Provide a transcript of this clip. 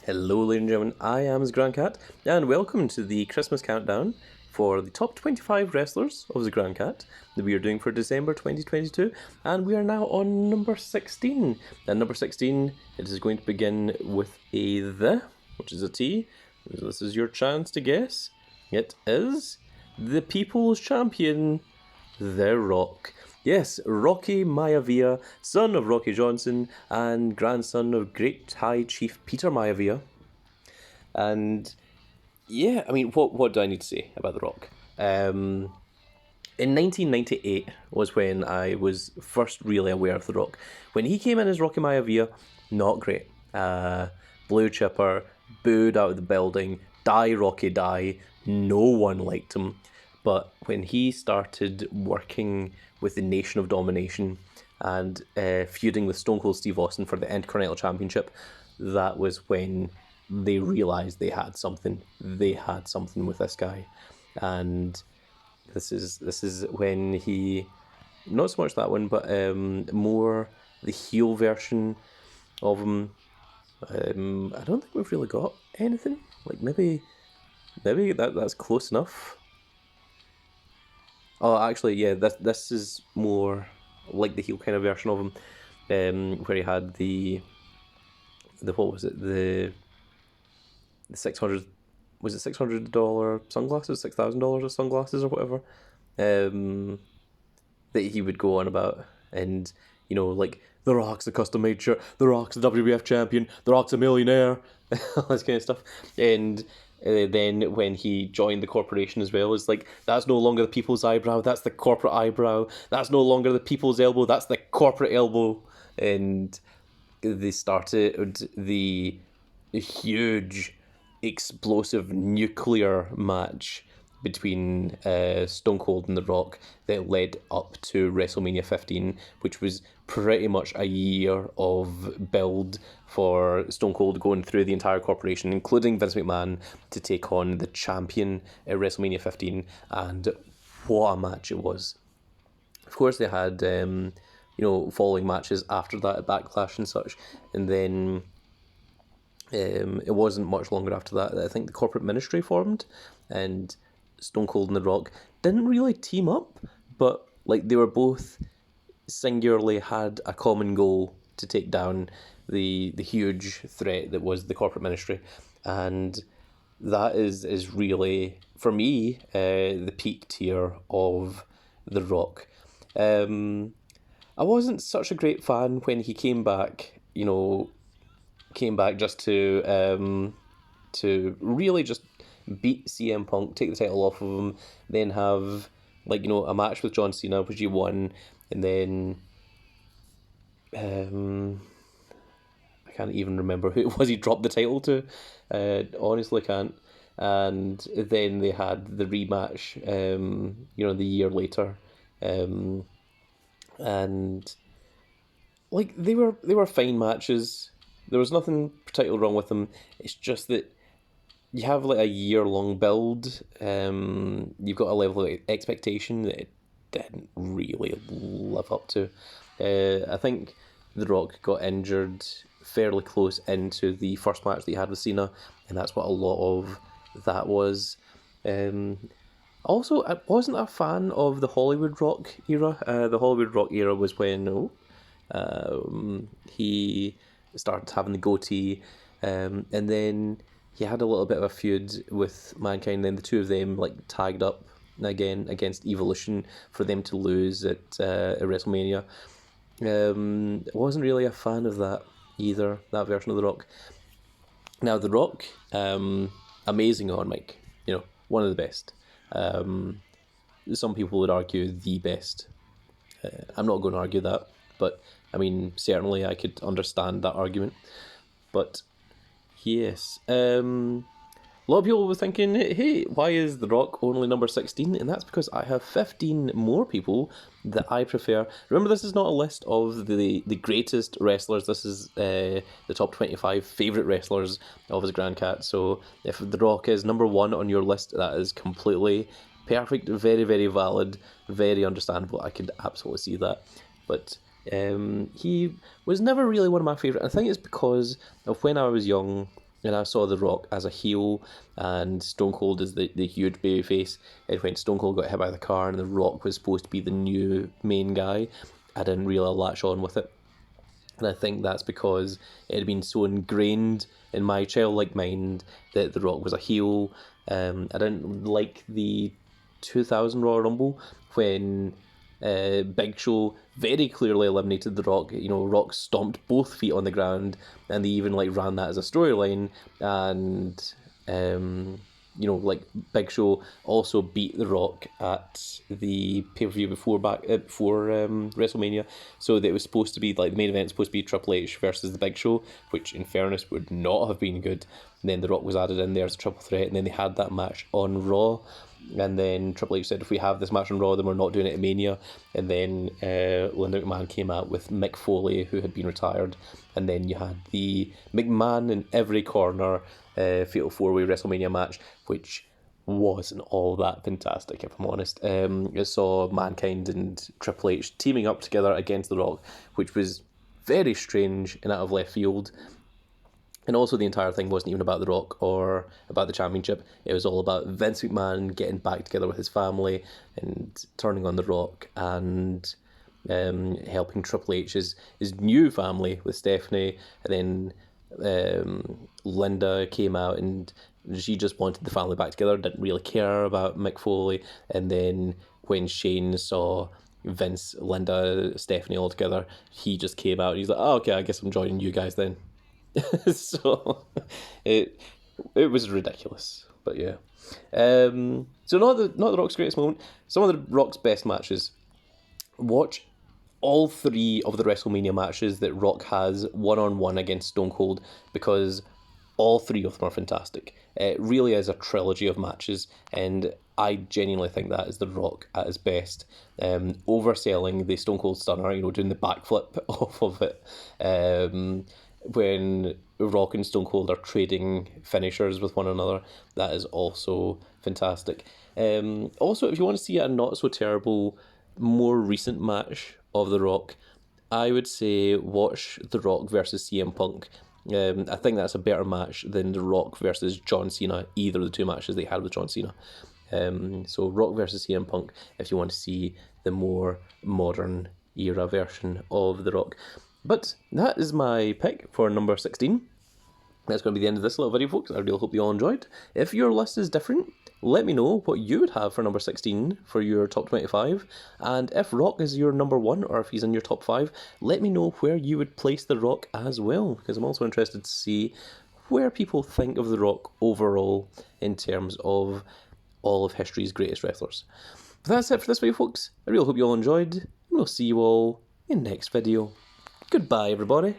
Hello, ladies and gentlemen, I am his Grand Cat, and welcome to the Christmas countdown for the top 25 wrestlers of the Grand Cat that we are doing for December 2022, and we are now on number 16. And number 16, it is going to begin with a the, which is a T. This is your chance to guess. It is the People's Champion, The Rock. Yes, Rocky Maivia, son of Rocky Johnson and grandson of Great High Chief Peter Maivia. And yeah, I mean, what do I need to say about The Rock? In 1998 was when I was first really aware of The Rock. When he came in as Rocky Maivia, not great. Blue chipper, booed out of the building, die Rocky die, no one liked him. But when he started working with the Nation of Domination and feuding with Stone Cold Steve Austin for the Intercontinental Championship, that was when they realised they had something. They had something with this guy. And this is when he, not so much that one, but more the heel version of him. I don't think we've really got anything. Like maybe that's close enough. Oh, actually, yeah, this is more like the heel kind of version of him, where he had the what was it, the $600, was it $600 sunglasses, $6,000 of sunglasses or whatever, that he would go on about, and you know, like The Rock's a custom made shirt, The Rock's a WWF champion, The Rock's a millionaire, all this kind of stuff, and. Then when he joined the corporation as well, it's like, that's no longer the people's eyebrow, that's the corporate eyebrow. That's no longer the people's elbow, that's the corporate elbow. And they started the huge, explosive nuclear match between Stone Cold and The Rock that led up to WrestleMania 15, which was pretty much a year of build for Stone Cold going through the entire corporation, including Vince McMahon, to take on the champion at WrestleMania 15, and what a match it was. Of course, they had following matches after that at Backlash and such, and then it wasn't much longer after that I think the corporate ministry formed, and Stone Cold and The Rock didn't really team up, but like they were both singularly had a common goal to take down the huge threat that was the corporate ministry, and that is really for me the peak tier of The Rock. I wasn't such a great fan when he came back. Came back just to really just beat CM Punk, take the title off of him, then have a match with John Cena, which he won, and then I can't even remember who it was he dropped the title to. Honestly can't. And then they had the rematch, the year later, and they were fine matches. There was nothing particularly wrong with them. It's just that you have a year-long build. You've got a level of expectation that it didn't really live up to. I think The Rock got injured fairly close into the first match that he had with Cena, and that's what a lot of that was. Also, I wasn't a fan of the Hollywood Rock era. The Hollywood Rock era was when he started having the goatee, and then he had a little bit of a feud with Mankind. Then the two of them tagged up again against Evolution for them to lose at WrestleMania. Wasn't really a fan of that either, that version of The Rock. Now The Rock, amazing on mic, one of the best. Some people would argue the best. I'm not going to argue that, but I mean, certainly I could understand that argument. But yes, a lot of people were thinking, hey, why is The Rock only number 16? And that's because I have 15 more people that I prefer. Remember, this is not a list of the greatest wrestlers. This is the top 25 favourite wrestlers of his Grand Cat. So if The Rock is number 1 on your list, that is completely perfect, very, very valid, very understandable. I could absolutely see that. But he was never really one of my favourite. I think it's because of when I was young, And I saw The Rock as a heel and Stone Cold as the huge babyface. And when Stone Cold got hit by the car and The Rock was supposed to be the new main guy, I didn't really latch on with it. And I think that's because it had been so ingrained in my childlike mind that The Rock was a heel. I didn't like the 2000 Royal Rumble when Big Show very clearly eliminated The Rock. You know, Rock stomped both feet on the ground, and they even like ran that as a storyline. And you know, like Big Show also beat The Rock at the pay-per-view before WrestleMania, so that it was supposed to be like the main event was supposed to be Triple H versus the Big Show, which in fairness would not have been good. And then The Rock was added in there as a triple threat, and then they had that match on Raw. And then Triple H said, if we have this match on Raw, then we're not doing it at Mania. And then Linda McMahon came out with Mick Foley, who had been retired. And then you had the McMahon in every corner Fatal 4-Way WrestleMania match, which wasn't all that fantastic, if I'm honest. It saw Mankind and Triple H teaming up together against The Rock, which was very strange and out of left field. And also the entire thing wasn't even about The Rock or about the championship. It was all about Vince McMahon getting back together with his family and turning on The Rock and helping Triple H's new family with Stephanie. And then Linda came out and she just wanted the family back together, didn't really care about Mick Foley. And then when Shane saw Vince, Linda, Stephanie all together, he just came out and he's like, oh, okay, I guess I'm joining you guys then. So it was ridiculous, but yeah. So not the Rock's greatest moment. Some of the Rock's best matches. Watch all 3 of the WrestleMania matches that Rock has one-on-one against Stone Cold, because all 3 of them are fantastic. It really is a trilogy of matches, and I genuinely think that is The Rock at his best. Overselling the Stone Cold Stunner, you know, doing the backflip off of it. When Rock and Stone Cold are trading finishers with one another, that is also fantastic. Also, if you want to see a not so terrible, more recent match of The Rock, I would say watch The Rock versus CM Punk. I think that's a better match than The Rock versus John Cena, either of the 2 matches they had with John Cena. So Rock versus CM Punk, if you want to see the more modern era version of The Rock. But that is my pick for number 16. That's going to be the end of this little video, folks. I really hope you all enjoyed. If your list is different, let me know what you would have for number 16 for your top 25. And if Rock is your number 1, or if he's in your top 5, let me know where you would place The Rock as well, because I'm also interested to see where people think of The Rock overall in terms of all of history's greatest wrestlers. But that's it for this video, folks. I really hope you all enjoyed, and we'll see you all in the next video. Goodbye, everybody.